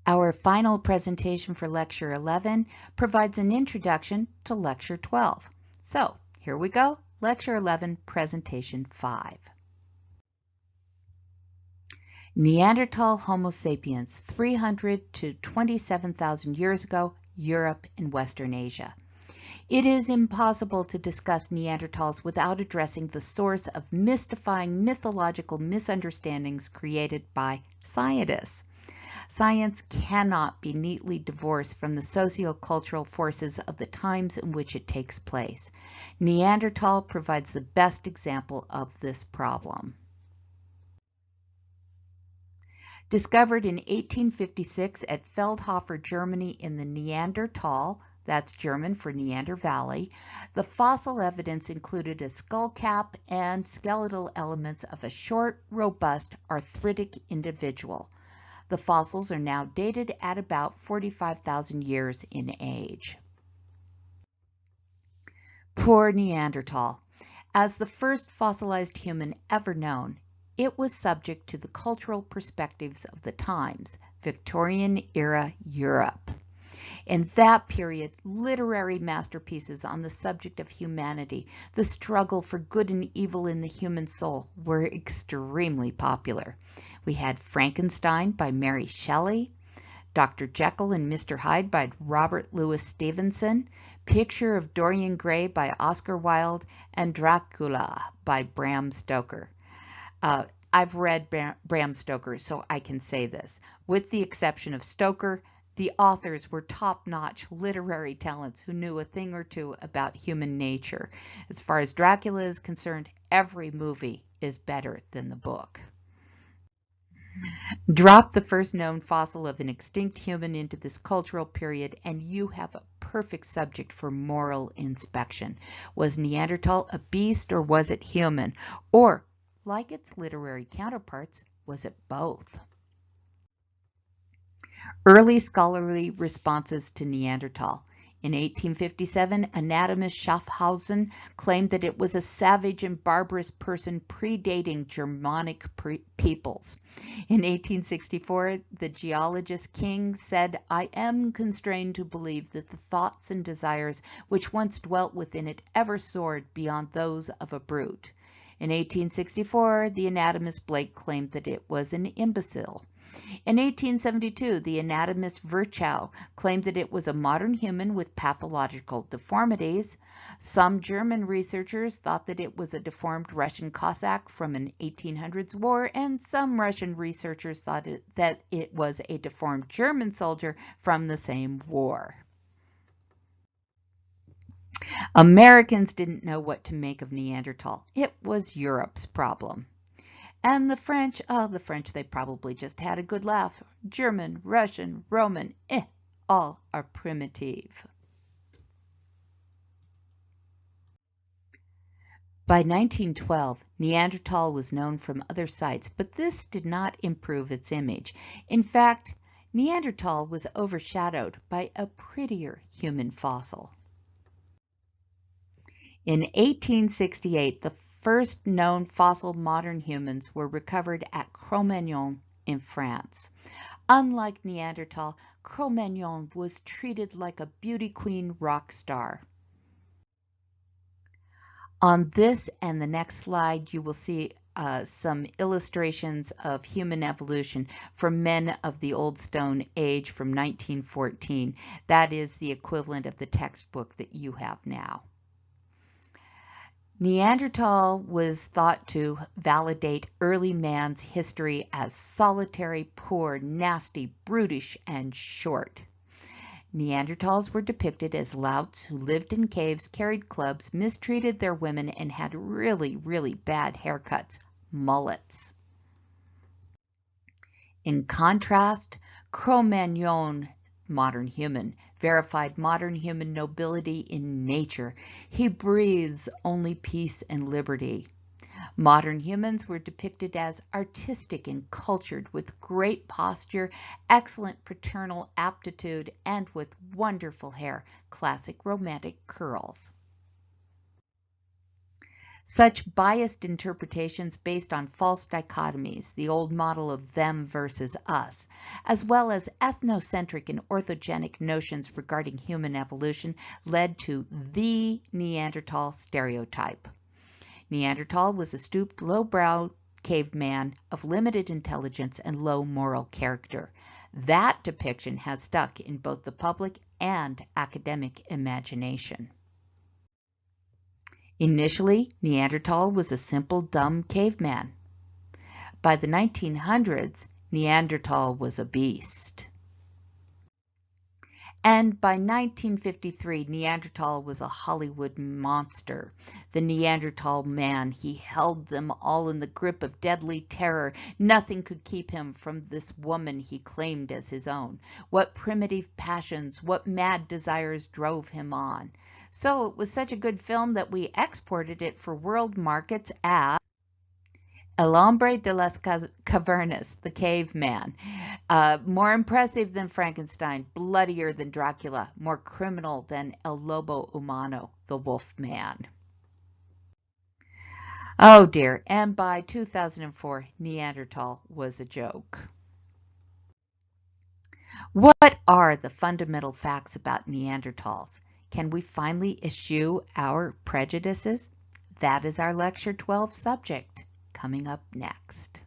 Our final presentation for Lecture 11 provides an introduction to Lecture 12. So, here we go, Lecture 11, Presentation 5. Neanderthal Homo sapiens, 300 to 27,000 years ago, Europe and Western Asia. It is impossible to discuss Neanderthals without addressing the source of mystifying mythological misunderstandings created by scientists. Science cannot be neatly divorced from the sociocultural forces of the times in which it takes place. Neanderthal provides the best example of this problem. Discovered in 1856 at Feldhofer, Germany in the Neanderthal, that's German for Neander Valley, the fossil evidence included a skull cap and skeletal elements of a short, robust, arthritic individual. The fossils are now dated at about 45,000 years in age. Poor Neanderthal. As the first fossilized human ever known, it was subject to the cultural perspectives of the times, Victorian-era Europe. In that period, literary masterpieces on the subject of humanity, the struggle for good and evil in the human soul, were extremely popular. We had Frankenstein by Mary Shelley, Dr. Jekyll and Mr. Hyde by Robert Louis Stevenson, Picture of Dorian Gray by Oscar Wilde, and Dracula by Bram Stoker. I've read Bram Stoker, so I can say this. With the exception of Stoker, the authors were top-notch literary talents who knew a thing or two about human nature. As far as Dracula is concerned, every movie is better than the book. Drop the first known fossil of an extinct human into this cultural period and you have a perfect subject for moral inspection. Was Neanderthal a beast or was it human? Or, like its literary counterparts, was it both? Early scholarly responses to Neanderthal. In 1857, anatomist Schaffhausen claimed that it was a savage and barbarous person predating Germanic peoples. In 1864, the geologist King said, "I am constrained to believe that the thoughts and desires which once dwelt within it ever soared beyond those of a brute." In 1864, the anatomist Blake claimed that it was an imbecile. In 1872, the anatomist Virchow claimed that it was a modern human with pathological deformities. Some German researchers thought that it was a deformed Russian Cossack from an 1800s war, and some Russian researchers thought that it was a deformed German soldier from the same war. Americans didn't know what to make of Neanderthal. It was Europe's problem. And the French, they probably just had a good laugh. German, Russian, Roman, all are primitive. By 1912, Neanderthal was known from other sites, but this did not improve its image. In fact, Neanderthal was overshadowed by a prettier human fossil. In 1868, the first known fossil modern humans were recovered at Cro-Magnon in France. Unlike Neanderthal, Cro-Magnon was treated like a beauty queen rock star. On this and the next slide, you will see some illustrations of human evolution for men of the Old Stone Age from 1914. That is the equivalent of the textbook that you have now. Neanderthal was thought to validate early man's history as solitary, poor, nasty, brutish, and short. Neanderthals were depicted as louts who lived in caves, carried clubs, mistreated their women, and had really, really bad haircuts, mullets. In contrast, Cro-Magnon, modern human, verified modern human nobility in nature. He breathes only peace and liberty. Modern humans were depicted as artistic and cultured, with great posture, excellent paternal aptitude, and with wonderful hair, classic romantic curls. Such biased interpretations based on false dichotomies, the old model of them versus us, as well as ethnocentric and orthogenic notions regarding human evolution led to the Neanderthal stereotype. Neanderthal was a stooped, low-browed caveman of limited intelligence and low moral character. That depiction has stuck in both the public and academic imagination. Initially, Neanderthal was a simple, dumb caveman. By the 1900s, Neanderthal was a beast. And by 1953, Neanderthal was a Hollywood monster. The Neanderthal man, he held them all in the grip of deadly terror. Nothing could keep him from this woman he claimed as his own. What primitive passions, what mad desires drove him on. So it was such a good film that we exported it for world markets as El Hombre de las Cavernas, the caveman. More impressive than Frankenstein, bloodier than Dracula, more criminal than El Lobo Humano, the wolf man. Oh dear, and by 2004, Neanderthal was a joke. What are the fundamental facts about Neanderthals? Can we finally eschew our prejudices? That is our Lecture 12 subject. Coming up next.